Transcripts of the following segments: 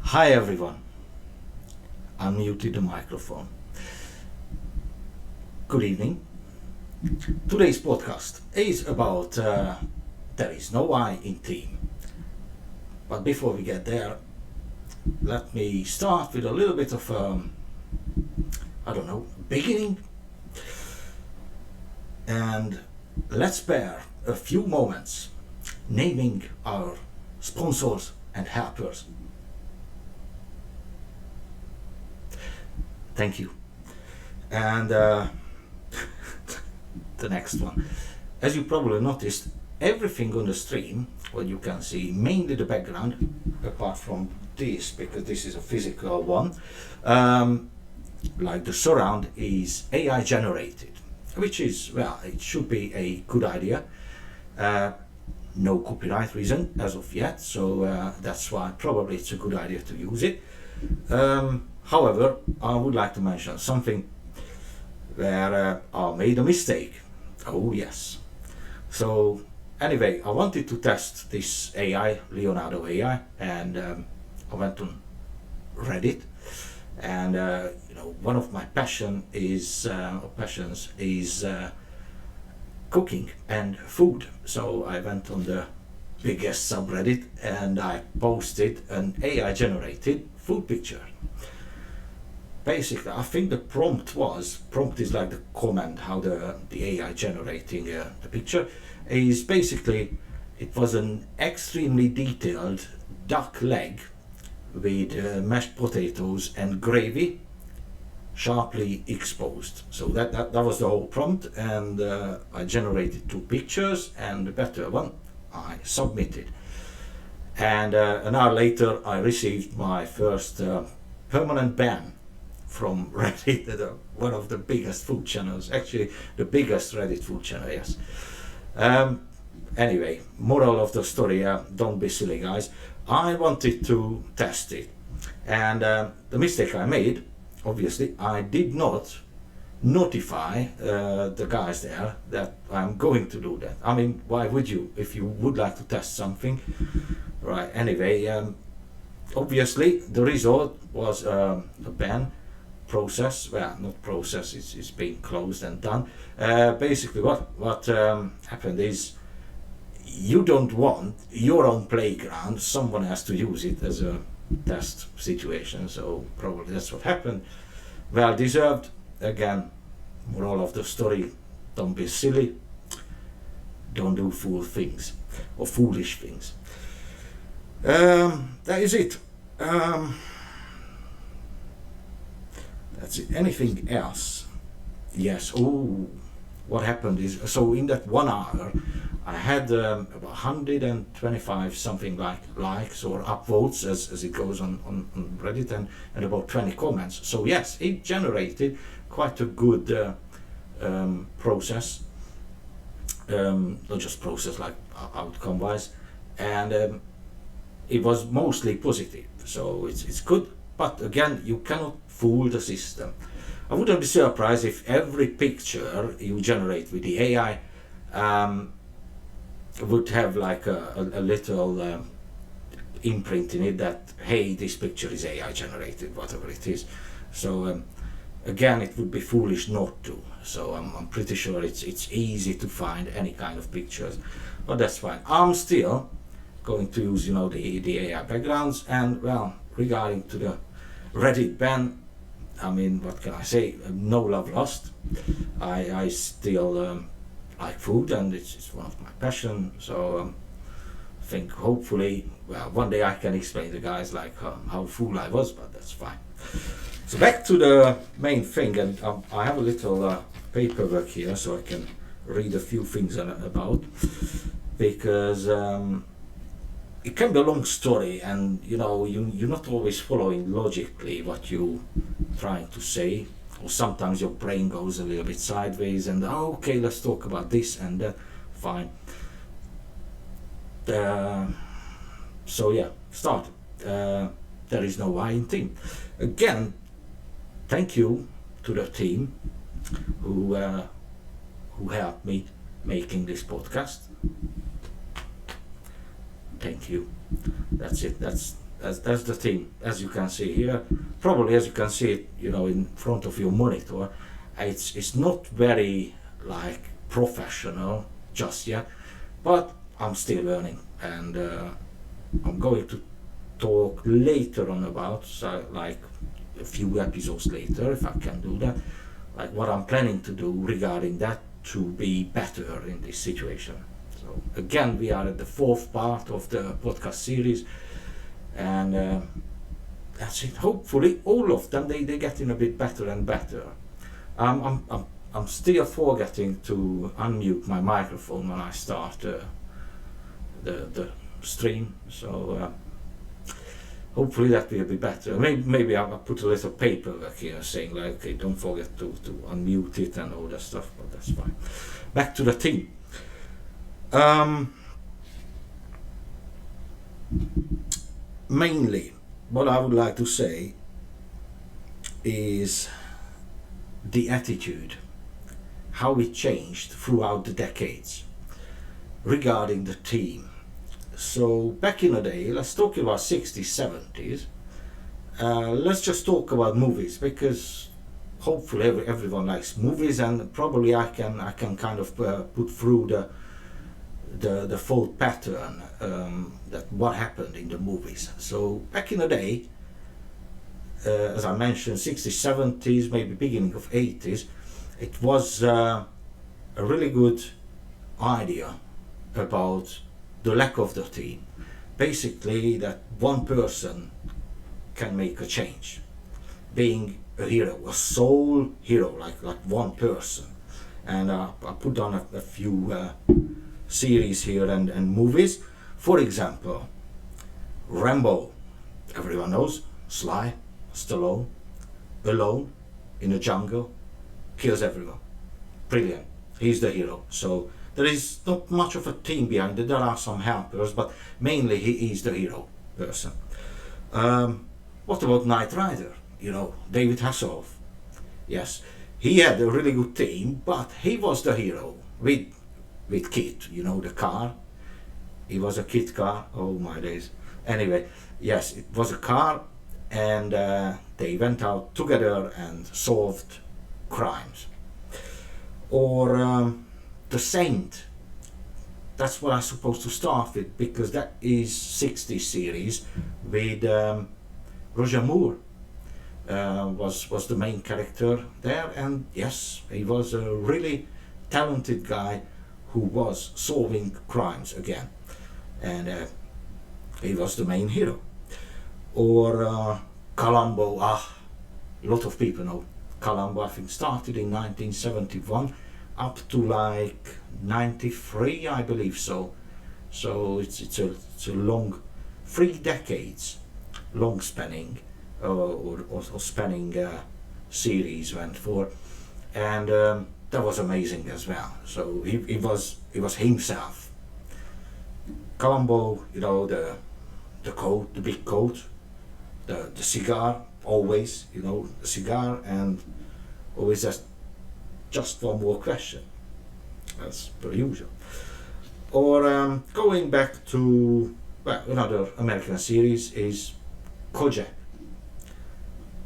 Hi everyone, unmuted the microphone. Good evening. Today's podcast is about there is no I in team. But before we get there, let me start with a little bit of beginning, and let's spare a few moments naming our sponsors and helpers. Thank you. And the next one. As you probably noticed, everything on the stream, what you can see, mainly the background, apart from this, because this is a physical one, like the surround is AI generated, which is, well, it should be a good idea. No copyright reason as of yet, so that's why probably it's a good idea to use it. However, I would like to mention something where I made a mistake. Oh yes. So anyway, I wanted to test this AI, Leonardo AI, and I went on Reddit, and one of my passions is cooking and food. So I went on the biggest subreddit and I posted an AI generated food picture. Basically, I think the prompt is like the comment how the AI generating the picture is basically, it was an extremely detailed duck leg with mashed potatoes and gravy sharply exposed. So that was the whole prompt, and I generated two pictures, and the better one I submitted. And an hour later I received my first permanent ban from Reddit, one of the biggest food channels, actually the biggest Reddit food channel, yes. Anyway, moral of the story, don't be silly guys. I wanted to test it, and the mistake I made, obviously, I did not notify the guys there that I'm going to do that. I mean, why would you if you would like to test something? Right, anyway, obviously the result was a ban process. Well, not process, it's being closed and done. Basically what happened is, you don't want your own playground, someone has to use it as a test situation, so probably that's what happened. Well deserved. Again, moral of the story, don't be silly, don't do foolish things. That is it. That's it. Anything else? Yes. Oh, what happened is, so in that 1 hour I had about 125 something like likes or upvotes as it goes on Reddit, and about 20 comments. So yes, it generated quite a good process, not just process, like outcome wise, and it was mostly positive, so it's good. But again, you cannot fool the system. I wouldn't be surprised if every picture you generate with the AI would have like a little imprint in it that, hey, this picture is AI generated, whatever it is. So again, it would be foolish not to. So I'm pretty sure it's easy to find any kind of pictures, but that's fine. I'm still going to use the AI backgrounds. And well, regarding to the Reddit ban, I mean, what can I say? No love lost. I still like food, and it's one of my passion. So I think hopefully, well, one day I can explain to guys like how fool I was, but that's fine. So back to the main thing, and I have a little paperwork here so I can read a few things about, because it can be a long story, and you're not always following logically what you're trying to say, or sometimes your brain goes a little bit sideways and okay, let's talk about this and that. Fine. So yeah, start. There is no I in team. Again, thank you to the team who helped me making this podcast. Thank you. That's it. That's the team. As you can see here, probably as you can see it, in front of your monitor, it's not very like professional just yet, but I'm still learning, and I'm going to talk later on about, like a few episodes later, if I can do that, like what I'm planning to do regarding that to be better in this situation. So again, we are at the 4th part of the podcast series, and that's it. Hopefully all of them, they getting a bit better and better. I'm still forgetting to unmute my microphone when I start the stream, so hopefully that will be better. Maybe I'll put a little paperwork here saying like, okay, don't forget to unmute it and all that stuff, but that's fine. Back to the team. Mainly, what I would like to say is the attitude, how it changed throughout the decades regarding the team. So back in the day, let's talk about 60s, 70s. Let's just talk about movies, because hopefully everyone likes movies, and probably I can kind of put through the full pattern that what happened in the movies. So back in the day, as I mentioned, 60s, 70s, maybe beginning of 80s, it was a really good idea about the lack of the team. Basically, that one person can make a change, being a hero, a sole hero, like one person. And I put on a few series here and movies. For example, Rambo, everyone knows, Sly Stallone, alone in the jungle, kills everyone. Brilliant. He's the hero. So there is not much of a team behind it. There are some helpers, but mainly he is the hero person. What about Knight Rider? David Hasselhoff. Yes, he had a really good team, but he was the hero with Kit, the car. It was a Kit car. Oh my days. Anyway, yes, it was a car, and they went out together and solved crimes. Or The Saint. That's what I'm supposed to start with, because that is 60s series with Roger Moore was the main character there, and yes, he was a really talented guy who was solving crimes again, and he was the main hero. Or Columbo. A lot of people know Columbo. I think started in 1971 up to like 93, I believe so. So it's a long 3 decades long spanning or spanning series went for, and that was amazing as well. So he was himself. Columbo, the coat, the big coat, the cigar, always, the cigar, and always just one more question, as per usual. Or going back to another American series is Kojak.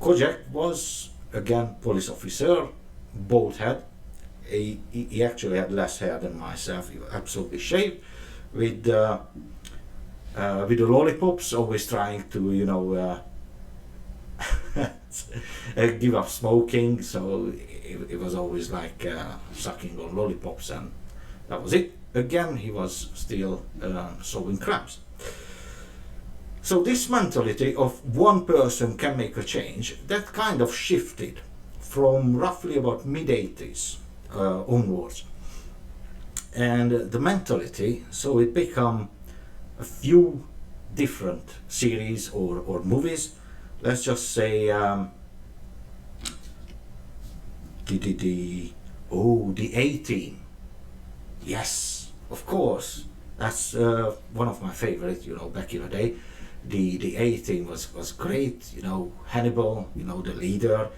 Kojak was again police officer, bald head. He actually had less hair than myself. He was absolutely shaved, with the lollipops, always trying to give up smoking. So it was always like sucking on lollipops, and that was it. Again, he was still solving crimes. So this mentality of one person can make a change, that kind of shifted from roughly about mid-80s onwards. And the mentality, so it become a few different series or movies. Let's just say the A-Team. Yes, of course, that's one of my favorites. Back in the day, the A-Team was great. Hannibal, the leader,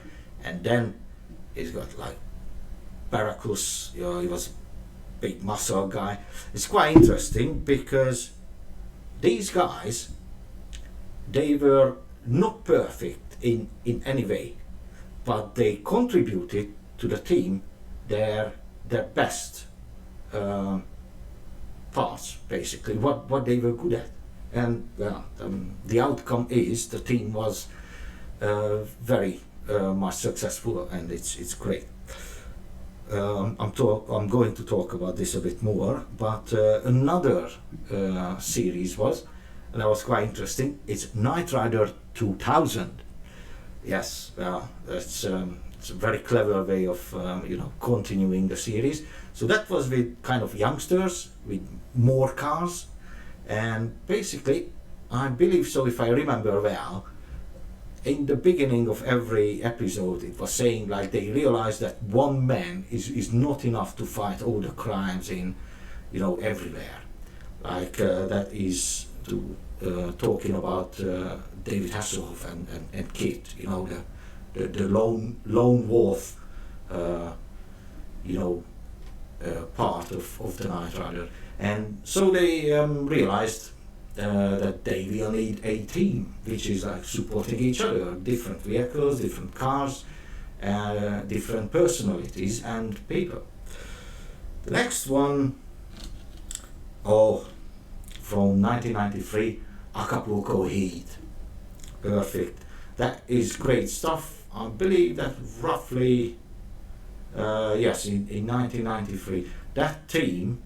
and then he's got like Baracus. He was a big muscle guy. It's quite interesting because these guys, they were not perfect in any way, but they contributed to the team their best parts, basically what they were good at. And the outcome is the team was very much successful, and it's great. I'm going to talk about this a bit more, but another series was, and that was quite interesting. It's Knight Rider 2000. Yes, it's a very clever way of continuing the series. So that was with kind of youngsters with more cars, and basically, I believe so, if I remember well, in the beginning of every episode it was saying like they realized that one man is not enough to fight all the crimes in everywhere, like that is to talking about David Hasselhoff and Kit, the lone wolf part of the Knight Rider. And so they realized that they will need a team which is like supporting each other, different vehicles, different cars, different personalities and people. The next one, from 1993, Acapulco Heat. Perfect. That is great stuff. I believe that roughly, yes, in 1993, that team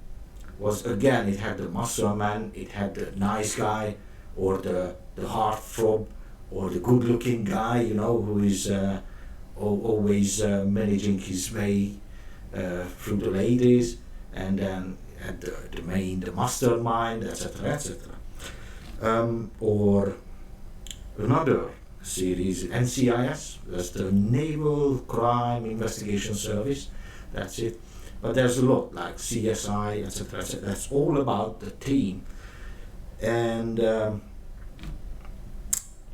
was, again, it had the muscle man, it had the nice guy, or the heartthrob, or the good-looking guy, who is always managing his way through the ladies, and then had the mastermind, etc., etc. Or another series, NCIS, that's the Naval Crime Investigation Service. That's it. But there's a lot like CSI, etc., etc. That's all about the team. And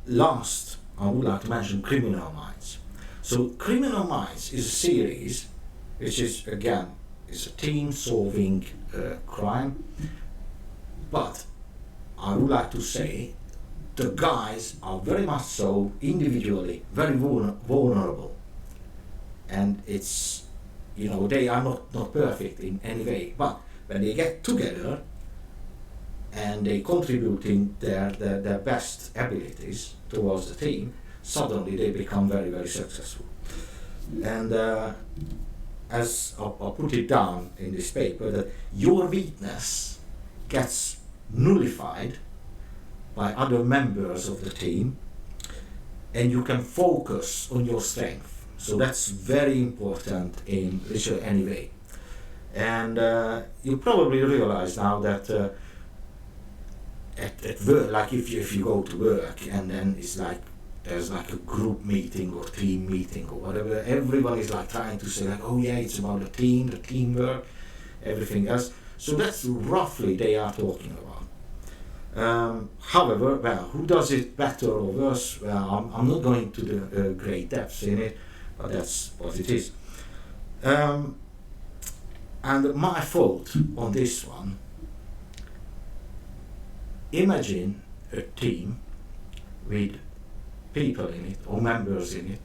last, I would like to mention Criminal Minds. So Criminal Minds is a series which is, again, is a team solving crime. But I would like to say the guys are very much so individually very vulnerable. And it's, they are not perfect in any way, but when they get together and they contributing their best abilities towards the team, suddenly they become very, very successful. And as I'll put it down in this paper, that your weakness gets nullified by other members of the team, and you can focus on your strength. So that's very important in literally any way. And you probably realize now that at work, like if you go to work and then it's like there's like a group meeting or team meeting or whatever, everyone is like trying to say like, oh yeah, it's about the team, the teamwork, everything else. So that's roughly they are talking about. However, well, who does it better or worse? Well, I'm not going to the great depths in it, but that's what it is. And my fault on this one, imagine a team with people in it or members in it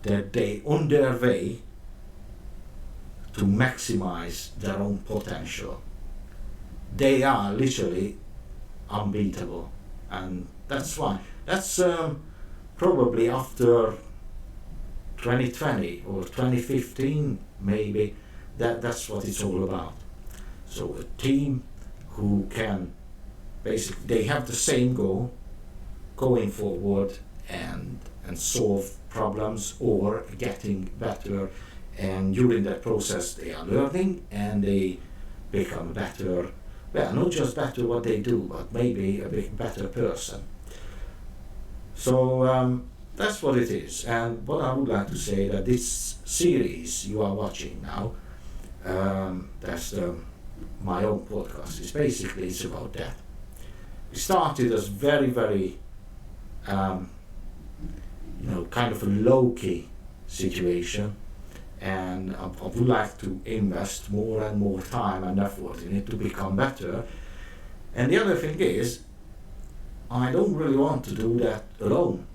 that they on their way to maximize their own potential. They are literally unbeatable, and that's why. That's probably after 2020 or 2015 maybe, that's what it's all about. So a team who can basically, they have the same goal, going forward and solve problems or getting better and during that process they are learning and they become better, well, not just better what they do, but maybe a bit better person. So that's what it is. And what I would like to say that this series you are watching now, that's my own podcast, is basically it's about that. It started as very, very, kind of a low-key situation, and I would like to invest more and more time and effort in it to become better. And the other thing is, I don't really want to do that alone.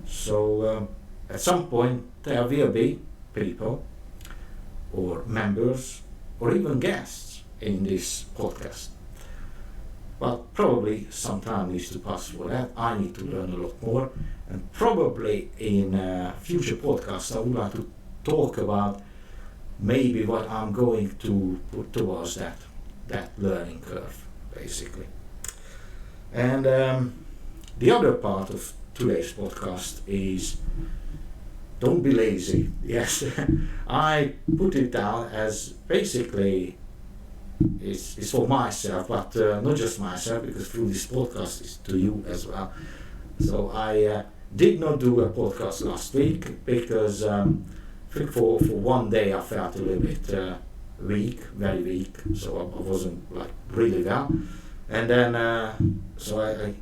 So at some point there will be people or members or even guests in this podcast. But probably some time needs to pass for that. I need to learn a lot more, and probably in future podcasts I would like to talk about maybe what I'm going to put towards that learning curve, basically. And the other part of today's podcast is don't be lazy. Yes, I put it down as basically it's for myself, but not just myself, because through this podcast it's to you as well. So I did not do a podcast last week because I think for one day I felt a little bit weak, very weak, so I wasn't like really well. And then so I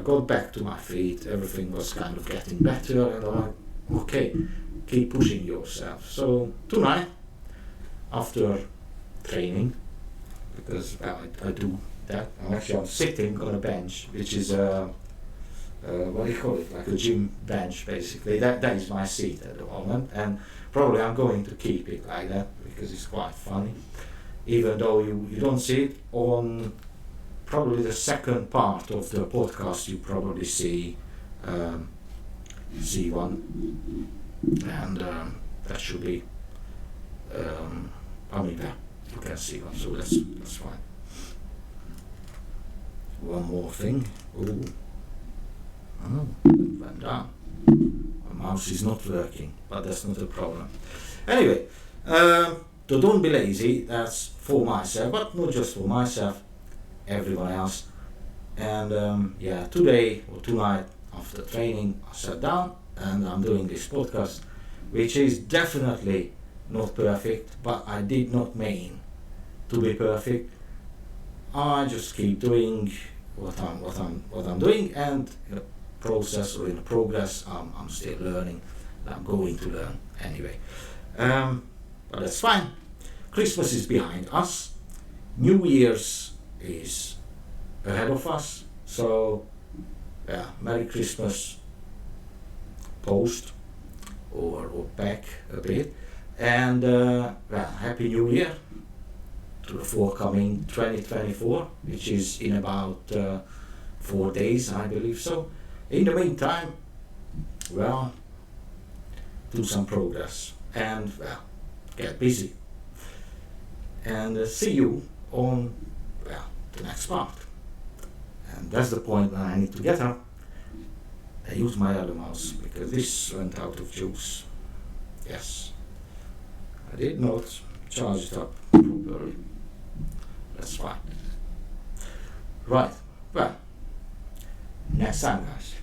got back to my feet, everything was kind of getting better, and I'm like, okay, keep pushing yourself. So tonight, after training, because I do that, I'm sitting on a bench, which is what do you call it, like a gym bench basically. That is my seat at the moment, and probably I'm going to keep it like that because it's quite funny, even though you don't see it on probably the second part of the podcast. You probably see one, and that should be there you can see one, so that's fine. One more thing. Went down. My mouse is not working, but that's not a problem. Anyway, so don't be lazy. That's for myself, but not just for myself, everyone else. And today or tonight after training I sat down and I'm doing this podcast, which is definitely not perfect, but I did not mean to be perfect. I just keep doing what I'm doing, and in a process or in a progress I'm still learning. I'm going to learn anyway. But that's fine. Christmas is behind us. New Year's is ahead of us. So Merry Christmas post or back a bit, and Happy New Year to the forthcoming 2024, which is in about 4 days, I believe so. In the meantime, do some progress and get busy, and see you on the next part. And that's the point when I need to get up. I use my other mouse because this went out of juice. Yes, I did not charge it up properly. That's fine. Right, well, next time, guys.